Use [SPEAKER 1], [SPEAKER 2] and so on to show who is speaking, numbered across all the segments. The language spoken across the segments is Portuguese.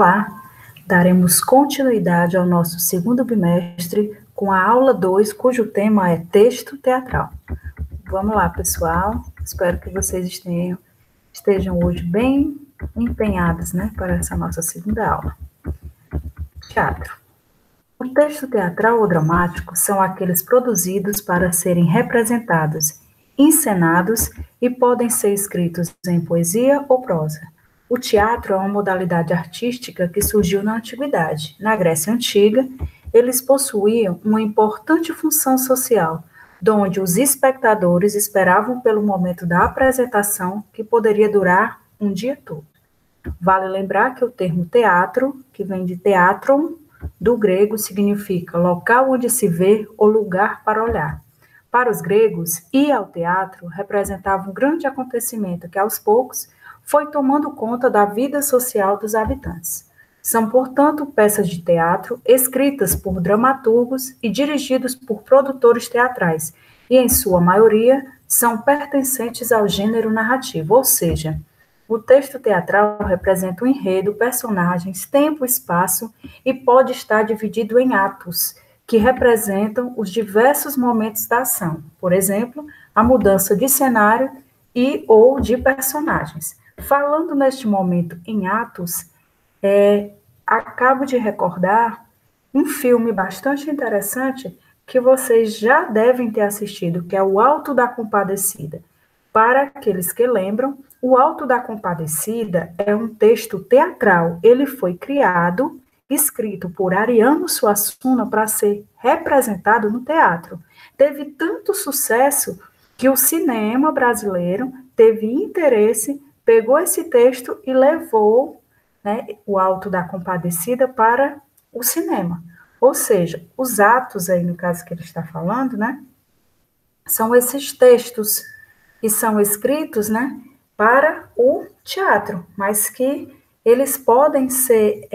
[SPEAKER 1] Olá, daremos continuidade ao nosso segundo bimestre com a aula 2, cujo tema é texto teatral. Vamos lá, pessoal. Espero que vocês estejam hoje bem empenhados, para essa nossa segunda aula. Teatro. O texto teatral ou dramático são aqueles produzidos para serem representados, encenados e podem ser escritos em poesia ou prosa. O teatro é uma modalidade artística que surgiu na antiguidade. Na Grécia Antiga, eles possuíam uma importante função social, onde os espectadores esperavam pelo momento da apresentação, que poderia durar um dia todo. Vale lembrar que o termo teatro, que vem de teatron, do grego, significa local onde se vê ou lugar para olhar. Para os gregos, ir ao teatro representava um grande acontecimento que, aos poucos, foi tomando conta da vida social dos habitantes. São, portanto, peças de teatro escritas por dramaturgos e dirigidos por produtores teatrais, e, em sua maioria, são pertencentes ao gênero narrativo, ou seja, o texto teatral representa o enredo, personagens, tempo, espaço e pode estar dividido em atos, que representam os diversos momentos da ação. Por exemplo, a mudança de cenário e ou de personagens. Falando neste momento em atos, acabo de recordar um filme bastante interessante que vocês já devem ter assistido, que é O Alto da Compadecida. Para aqueles que lembram, O Alto da Compadecida é um texto teatral. Ele foi criado, escrito por Ariano Suassuna para ser representado no teatro. Teve tanto sucesso que o cinema brasileiro teve interesse, pegou esse texto e levou, O Alto da Compadecida para o cinema. Ou seja, os atos aí, no caso que ele está falando, são esses textos que são escritos, para o teatro, mas que eles podem ser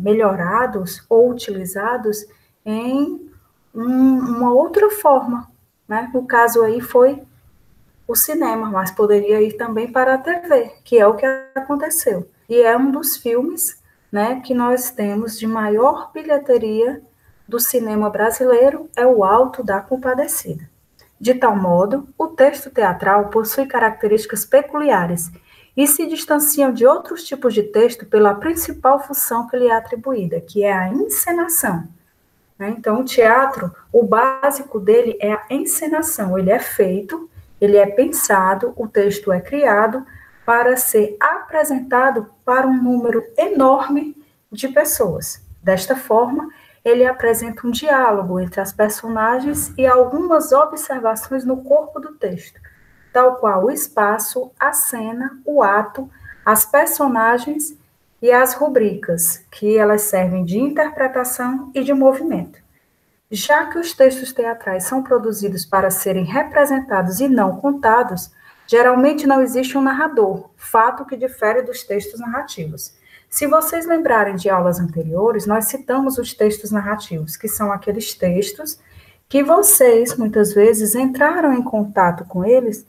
[SPEAKER 1] melhorados ou utilizados em uma outra forma, No caso aí foi o cinema, mas poderia ir também para a TV, que é o que aconteceu. E é um dos filmes, que nós temos de maior bilheteria do cinema brasileiro, é O Alto da Compadecida. De tal modo, o texto teatral possui características peculiares e se distanciam de outros tipos de texto pela principal função que lhe é atribuída, que é a encenação. Então, o teatro, o básico dele é a encenação. Ele é feito, ele é pensado, o texto é criado para ser apresentado para um número enorme de pessoas. Desta forma, ele apresenta um diálogo entre as personagens e algumas observações no corpo do texto, tal qual o espaço, a cena, o ato, as personagens e as rubricas, que elas servem de interpretação e de movimento. Já que os textos teatrais são produzidos para serem representados e não contados, geralmente não existe um narrador, fato que difere dos textos narrativos. Se vocês lembrarem de aulas anteriores, nós citamos os textos narrativos, que são aqueles textos que vocês, muitas vezes, entraram em contato com eles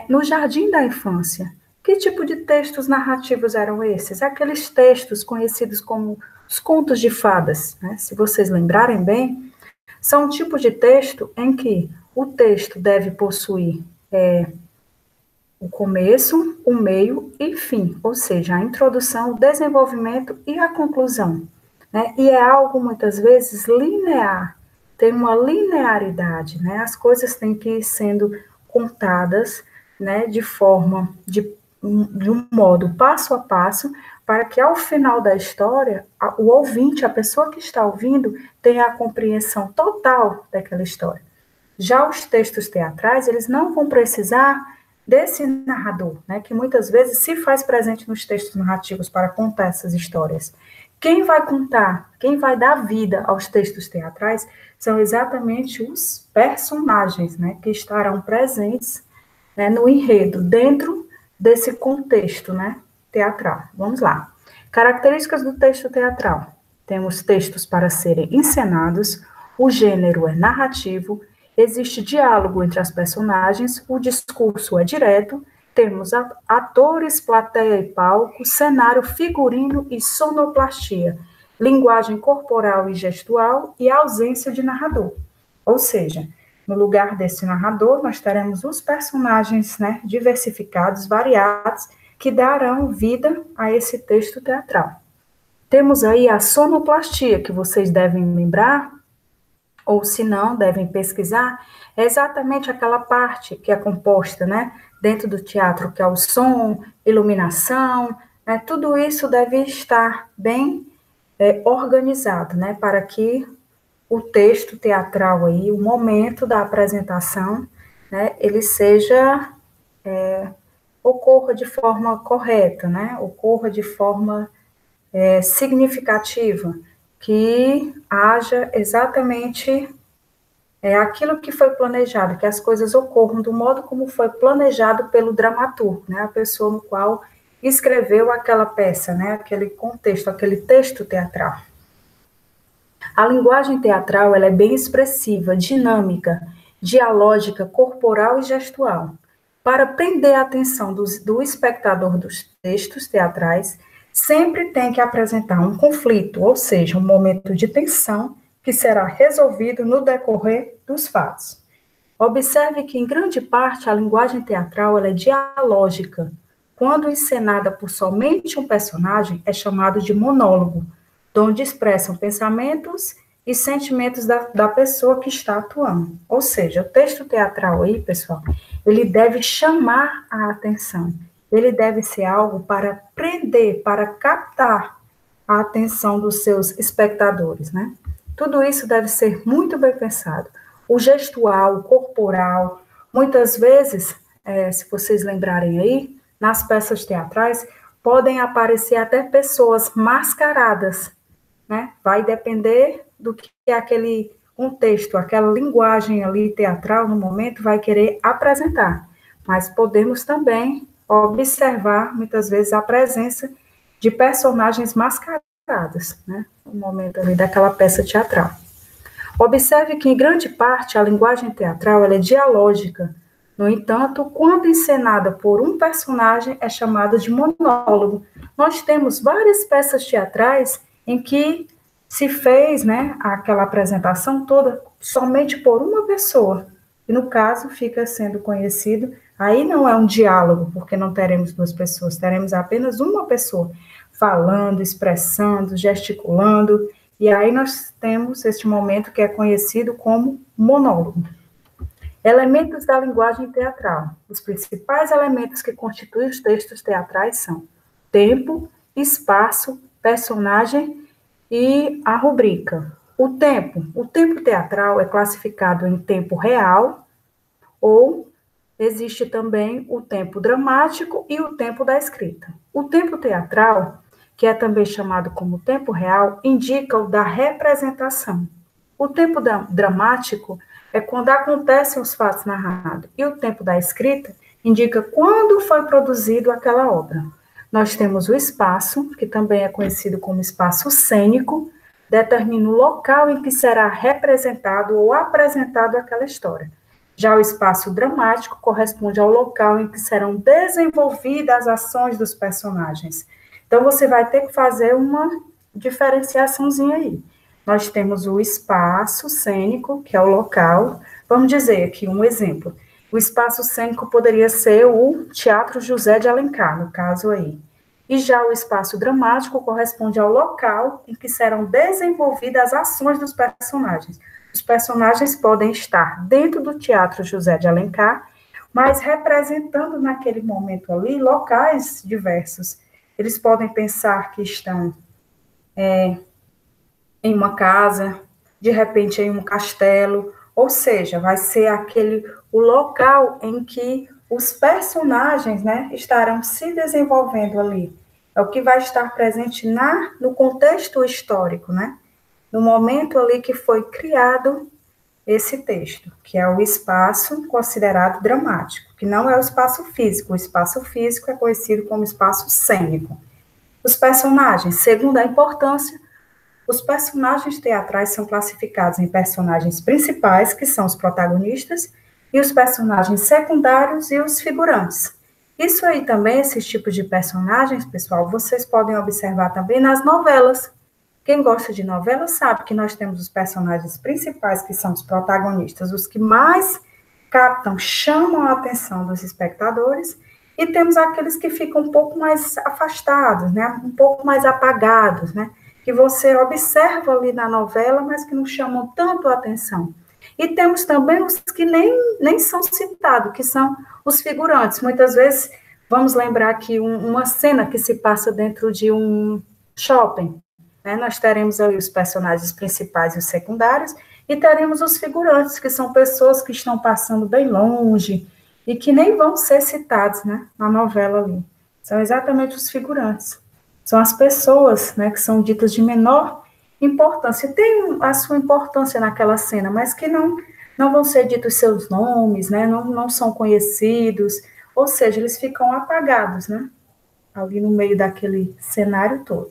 [SPEAKER 1] no jardim da infância. Que tipo de textos narrativos eram esses? Aqueles textos conhecidos como os contos de fadas. Se vocês lembrarem bem, são um tipo de texto em que o texto deve possuir o começo, o meio e fim, ou seja, a introdução, o desenvolvimento e a conclusão. E é algo, muitas vezes, linear, tem uma linearidade, As coisas têm que ir sendo contadas, de forma, de um modo passo a passo, para que ao final da história, o ouvinte, a pessoa que está ouvindo, tenha a compreensão total daquela história. Já os textos teatrais, eles não vão precisar desse narrador, que muitas vezes se faz presente nos textos narrativos para contar essas histórias. Quem vai contar, quem vai dar vida aos textos teatrais são exatamente os personagens, que estarão presentes no enredo, dentro desse contexto teatral. Vamos lá. Características do texto teatral. Temos textos para serem encenados, o gênero é narrativo, existe diálogo entre as personagens, o discurso é direto Temos atores, plateia e palco, cenário, figurino e sonoplastia, linguagem corporal e gestual e ausência de narrador. Ou seja, no lugar desse narrador, nós teremos os personagens, né, diversificados, variados, que darão vida a esse texto teatral. Temos aí a sonoplastia, que vocês devem lembrar, ou se não, devem pesquisar, é exatamente aquela parte que é composta, né, dentro do teatro, que é o som, iluminação, né, tudo isso deve estar bem organizado, né, para que o texto teatral aí, o momento da apresentação, né, ele seja, ocorra de forma correta, né, ocorra de forma significativa, que haja exatamente aquilo que foi planejado, que as coisas ocorram do modo como foi planejado pelo dramaturgo, né, a pessoa no qual escreveu aquela peça, né, aquele contexto, aquele texto teatral. A linguagem teatral ela é bem expressiva, dinâmica, dialógica, corporal e gestual. Para prender a atenção do espectador dos textos teatrais, sempre tem que apresentar um conflito, ou seja, um momento de tensão que será resolvido no decorrer dos fatos. Observe que, em grande parte, a linguagem teatral ela é dialógica. Quando encenada por somente um personagem, é chamado de monólogo, onde expressam pensamentos e sentimentos da pessoa que está atuando. Ou seja, o texto teatral aí, pessoal, ele deve chamar a atenção. Ele deve ser algo para prender, para captar a atenção dos seus espectadores, né? Tudo isso deve ser muito bem pensado. O gestual, o corporal, muitas vezes, se vocês lembrarem aí, nas peças teatrais, podem aparecer até pessoas mascaradas, né? Vai depender do que aquele contexto, aquela linguagem ali teatral no momento vai querer apresentar. Mas podemos também observar, muitas vezes, a presença de personagens mascaradas, né? No momento ali daquela peça teatral. Observe que, em grande parte, a linguagem teatral ela é dialógica. No entanto, quando encenada por um personagem, é chamada de monólogo. Nós temos várias peças teatrais em que se fez, né, aquela apresentação toda somente por uma pessoa. E, no caso, fica sendo conhecido, aí não é um diálogo, porque não teremos duas pessoas, teremos apenas uma pessoa falando, expressando, gesticulando, e aí nós temos este momento que é conhecido como monólogo. Elementos da linguagem teatral. Os principais elementos que constituem os textos teatrais são tempo, espaço, personagem e a rubrica. O tempo teatral é classificado em tempo real, ou existe também o tempo dramático e o tempo da escrita. O tempo teatral, que é também chamado como tempo real, indica o da representação. O tempo dramático é quando acontecem os fatos narrados, e o tempo da escrita indica quando foi produzido aquela obra. Nós temos o espaço, que também é conhecido como espaço cênico, determina o local em que será representado ou apresentado aquela história. Já o espaço dramático corresponde ao local em que serão desenvolvidas as ações dos personagens. Então, você vai ter que fazer uma diferenciaçãozinha aí. Nós temos o espaço cênico, que é o local. Vamos dizer aqui um exemplo. O espaço cênico poderia ser o Teatro José de Alencar, no caso aí. E já o espaço dramático corresponde ao local em que serão desenvolvidas as ações dos personagens. Os personagens podem estar dentro do Teatro José de Alencar, mas representando naquele momento ali locais diversos. Eles podem pensar que estão em uma casa, de repente em um castelo, ou seja, vai ser o local em que os personagens, né, estarão se desenvolvendo ali. É o que vai estar presente no contexto histórico, né? No momento ali que foi criado esse texto, que é o espaço considerado dramático, que não é o espaço físico. O espaço físico é conhecido como espaço cênico. Os personagens, segundo a importância, os personagens teatrais são classificados em personagens principais, que são os protagonistas, e os personagens secundários e os figurantes. Isso aí também, esses tipos de personagens, pessoal, vocês podem observar também nas novelas. Quem gosta de novela sabe que nós temos os personagens principais, que são os protagonistas, os que mais captam, chamam a atenção dos espectadores, e temos aqueles que ficam um pouco mais afastados, né? Um pouco mais apagados, né? Que você observa ali na novela, mas que não chamam tanto a atenção. E temos também os que nem são citados, que são os figurantes. Muitas vezes, vamos lembrar aqui uma cena que se passa dentro de um shopping, né? Nós teremos ali os personagens principais e os secundários, e teremos os figurantes, que são pessoas que estão passando bem longe, e que nem vão ser citados, né, na novela ali. São exatamente os figurantes. São as pessoas, né, que são ditas de menor importância. Tem a sua importância naquela cena, mas que não vão ser ditos seus nomes, né, não são conhecidos, ou seja, eles ficam apagados, né, ali no meio daquele cenário todo.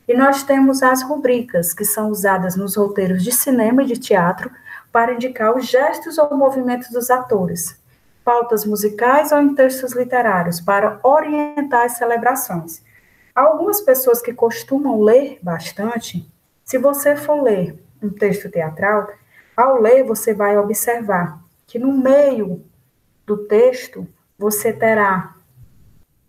[SPEAKER 1] E nós temos as rubricas, que são usadas nos roteiros de cinema e de teatro para indicar os gestos ou movimentos dos atores, pautas musicais ou em textos literários, para orientar as celebrações. Algumas pessoas que costumam ler bastante, se você for ler um texto teatral, ao ler você vai observar que no meio do texto você terá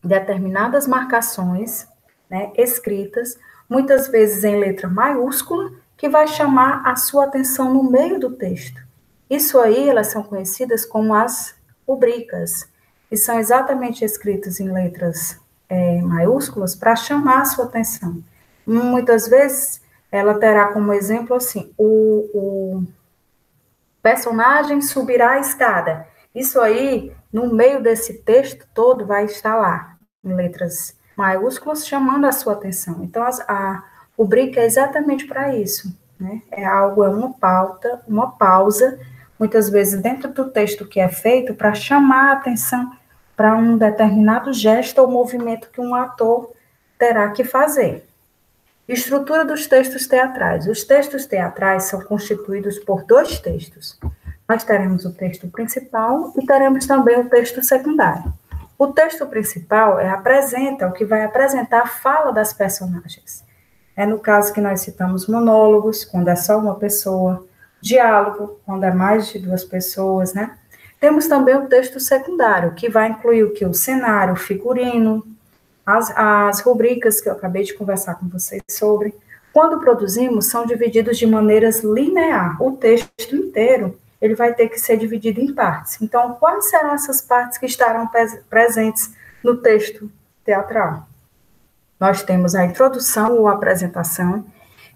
[SPEAKER 1] determinadas marcações, né, escritas, muitas vezes em letra maiúscula, que vai chamar a sua atenção no meio do texto. Isso aí, elas são conhecidas como as rubricas, e são exatamente escritas em letras maiúsculas para chamar a sua atenção. Muitas vezes, ela terá como exemplo assim, o personagem subirá a escada. Isso aí, no meio desse texto todo, vai estar lá, em letras maiúsculas, chamando a sua atenção. Então, a rubrica é exatamente para isso, né? É uma pauta, uma pausa, muitas vezes dentro do texto que é feito, para chamar a atenção para um determinado gesto ou movimento que um ator terá que fazer. Estrutura dos textos teatrais. Os textos teatrais são constituídos por 2 textos. Nós teremos o texto principal e teremos também o texto secundário. O texto principal apresenta o que vai apresentar a fala das personagens. É no caso que nós citamos monólogos, quando é só uma pessoa, diálogo, quando é mais de 2 pessoas, né? Temos também o texto secundário, que vai incluir o que? O cenário, o figurino, as rubricas que eu acabei de conversar com vocês sobre. Quando produzimos, são divididos de maneiras linear. O texto inteiro, ele vai ter que ser dividido em partes. Então, quais serão essas partes que estarão presentes no texto teatral? Nós temos a introdução ou apresentação,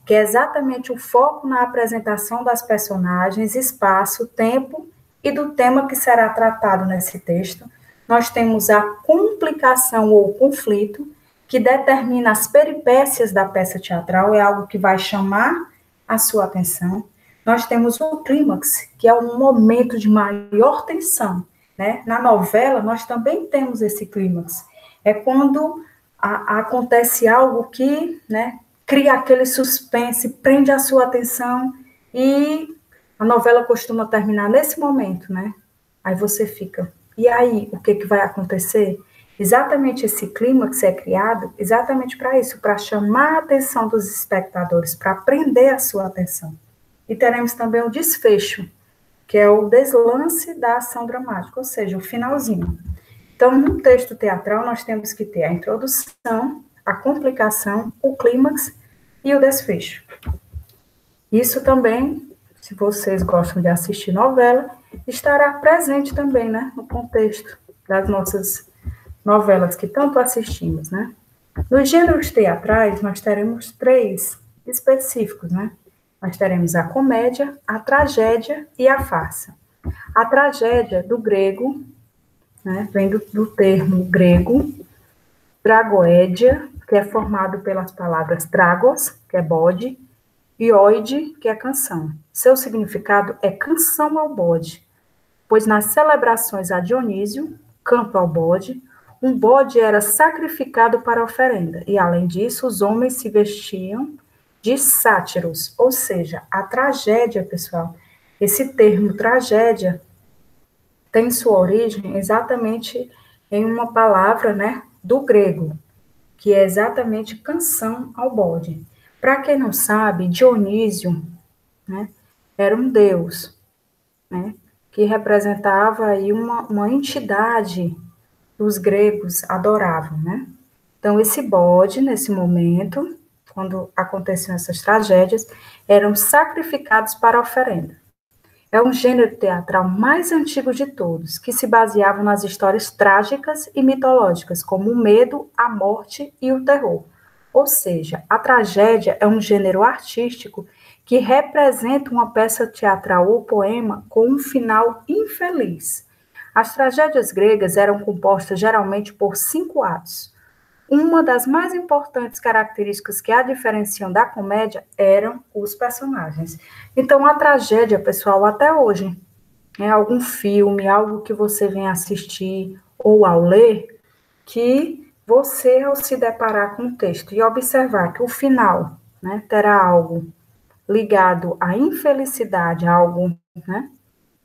[SPEAKER 1] que é exatamente o foco na apresentação das personagens, espaço, tempo e do tema que será tratado nesse texto. Nós temos a complicação ou conflito, que determina as peripécias da peça teatral, é algo que vai chamar a sua atenção. Nós temos o clímax, que é um momento de maior tensão, né? Na novela, nós também temos esse clímax. É quando acontece algo que, né, cria aquele suspense, prende a sua atenção, e a novela costuma terminar nesse momento, né? Aí você fica, e aí, o que vai acontecer? Exatamente esse clímax é criado exatamente para isso, para chamar a atenção dos espectadores, para prender a sua atenção. E teremos também o desfecho, que é o deslance da ação dramática, ou seja, o finalzinho. Então, no texto teatral, nós temos que ter a introdução, a complicação, o clímax e o desfecho. Isso também, se vocês gostam de assistir novela, estará presente também, né, no contexto das nossas novelas que tanto assistimos, né? Nos gêneros teatrais, nós teremos 3 específicos, né? Nós teremos a comédia, a tragédia e a farsa. A tragédia, do grego, né, vem do termo grego, dragoédia, que é formado pelas palavras dragos, que é bode, e oide, que é canção. Seu significado é canção ao bode, pois nas celebrações a Dionísio, canto ao bode, um bode era sacrificado para oferenda, e além disso, os homens se vestiam de sátiros, ou seja, a tragédia, pessoal. Esse termo tragédia tem sua origem exatamente em uma palavra, né, do grego, que é exatamente canção ao bode. Para quem não sabe, Dionísio, né, era um deus, né, que representava aí uma entidade que os gregos adoravam, né? Então, esse bode, nesse momento, quando aconteciam essas tragédias, eram sacrificados para a oferenda. É um gênero teatral mais antigo de todos, que se baseava nas histórias trágicas e mitológicas, como o medo, a morte e o terror. Ou seja, a tragédia é um gênero artístico que representa uma peça teatral ou poema com um final infeliz. As tragédias gregas eram compostas geralmente por 5 atos. Uma das mais importantes características que a diferenciam da comédia eram os personagens. Então, a tragédia, pessoal, até hoje, é algum filme, algo que você vem assistir ou ao ler, que você, ao se deparar com o texto e observar que o final, né, terá algo ligado à infelicidade, algo, né,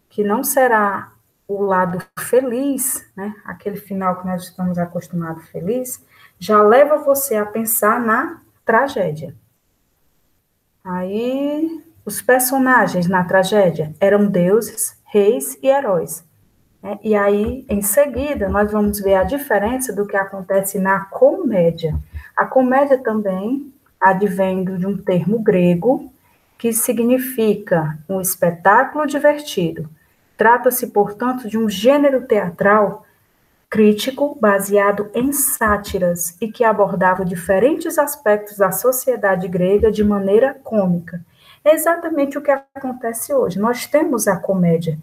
[SPEAKER 1] que não será o lado feliz, né, aquele final que nós estamos acostumados feliz, já leva você a pensar na tragédia. Aí, os personagens na tragédia eram deuses, reis e heróis. Né? E aí, em seguida, nós vamos ver a diferença do que acontece na comédia. A comédia também advém de um termo grego que significa um espetáculo divertido. Trata-se, portanto, de um gênero teatral crítico baseado em sátiras e que abordava diferentes aspectos da sociedade grega de maneira cômica. É exatamente o que acontece hoje. Nós temos a comédia,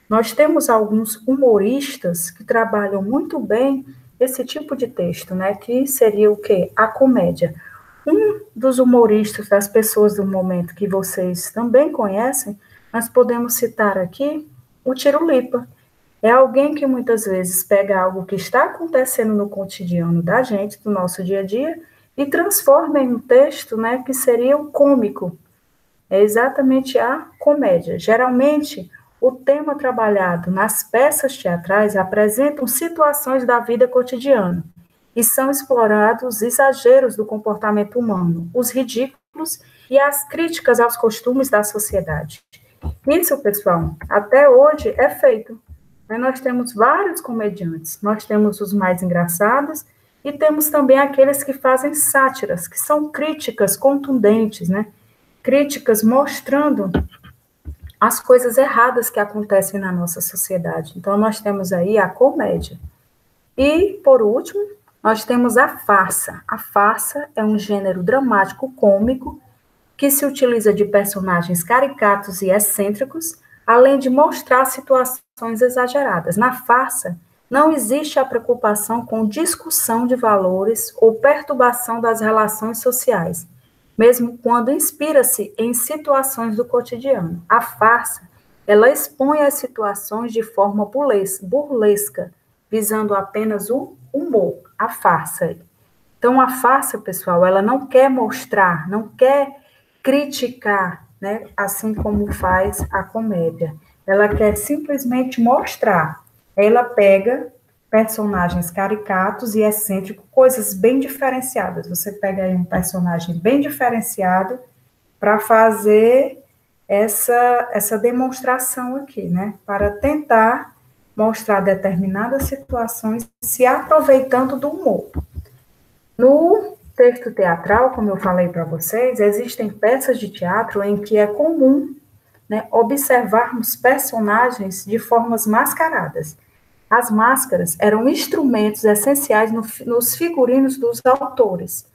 [SPEAKER 1] nós temos alguns humoristas que trabalham muito bem esse tipo de texto, né? Que seria o quê? A comédia. Um dos humoristas, das pessoas do momento que vocês também conhecem, nós podemos citar aqui o Tirulipa. É alguém que muitas vezes pega algo que está acontecendo no cotidiano da gente, do nosso dia a dia, e transforma em um texto, né, que seria o cômico. É exatamente a comédia. Geralmente, o tema trabalhado nas peças teatrais apresentam situações da vida cotidiana e são explorados os exageros do comportamento humano, os ridículos e as críticas aos costumes da sociedade. Isso, pessoal, até hoje é feito. Nós temos vários comediantes, nós temos os mais engraçados e temos também aqueles que fazem sátiras, que são críticas contundentes, né? Críticas mostrando as coisas erradas que acontecem na nossa sociedade. Então, nós temos aí a comédia. E, por último, nós temos a farsa. A farsa é um gênero dramático cômico que se utiliza de personagens caricatos e excêntricos, além de mostrar situações exageradas. Na farsa, não existe a preocupação com discussão de valores ou perturbação das relações sociais, mesmo quando inspira-se em situações do cotidiano. A farsa, ela expõe as situações de forma burlesca, visando apenas o humor, a farsa. Então, a farsa, pessoal, ela não quer mostrar, não quer criticar, né, assim como faz a comédia. Ela quer simplesmente mostrar. Ela pega personagens caricatos e excêntricos, coisas bem diferenciadas. Você pega aí um personagem bem diferenciado para fazer essa demonstração aqui, né? Para tentar mostrar determinadas situações se aproveitando do humor. No texto teatral, como eu falei para vocês, existem peças de teatro em que é comum, né, observarmos personagens de formas mascaradas. As máscaras eram instrumentos essenciais nos figurinos dos atores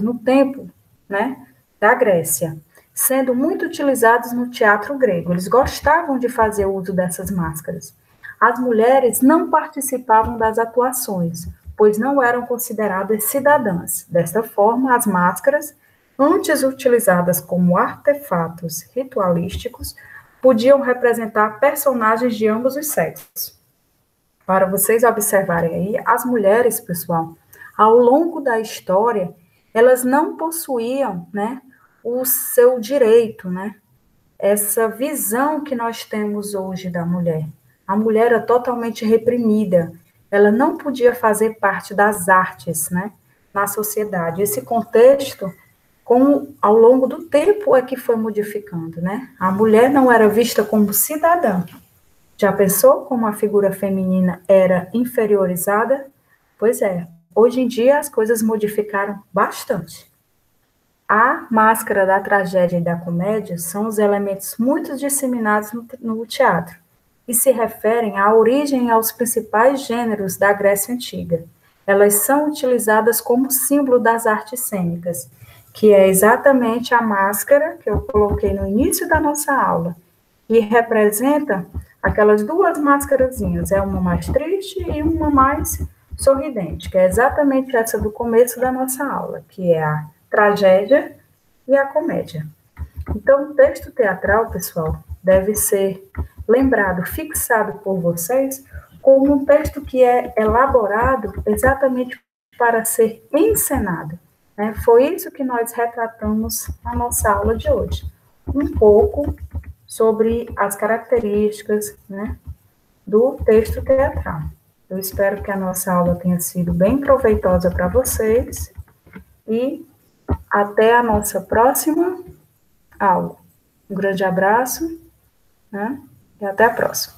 [SPEAKER 1] no tempo, né, da Grécia, sendo muito utilizados no teatro grego. Eles gostavam de fazer uso dessas máscaras. As mulheres não participavam das atuações, pois não eram consideradas cidadãs. Desta forma, as máscaras, antes utilizadas como artefatos ritualísticos, podiam representar personagens de ambos os sexos. Para vocês observarem aí, as mulheres, pessoal, ao longo da história, elas não possuíam, né, o seu direito, né, essa visão que nós temos hoje da mulher. A mulher é totalmente reprimida, ela não podia fazer parte das artes, né, na sociedade. Esse contexto, como ao longo do tempo é que foi modificando, né? A mulher não era vista como cidadã. Já pensou como a figura feminina era inferiorizada? Pois é, hoje em dia as coisas modificaram bastante. A máscara da tragédia e da comédia são os elementos muito disseminados no teatro e se referem à origem e aos principais gêneros da Grécia Antiga. Elas são utilizadas como símbolo das artes cênicas, que é exatamente a máscara que eu coloquei no início da nossa aula, e representa aquelas duas máscarazinhas, é uma mais triste e uma mais sorridente, que é exatamente essa do começo da nossa aula, que é a tragédia e a comédia. Então, o texto teatral, pessoal, deve ser lembrado, fixado por vocês, como um texto que é elaborado exatamente para ser encenado. Né? Foi isso que nós retratamos na nossa aula de hoje. Um pouco sobre as características, né, do texto teatral. Eu espero que a nossa aula tenha sido bem proveitosa para vocês e até a nossa próxima aula. Um grande abraço, né, e até a próxima.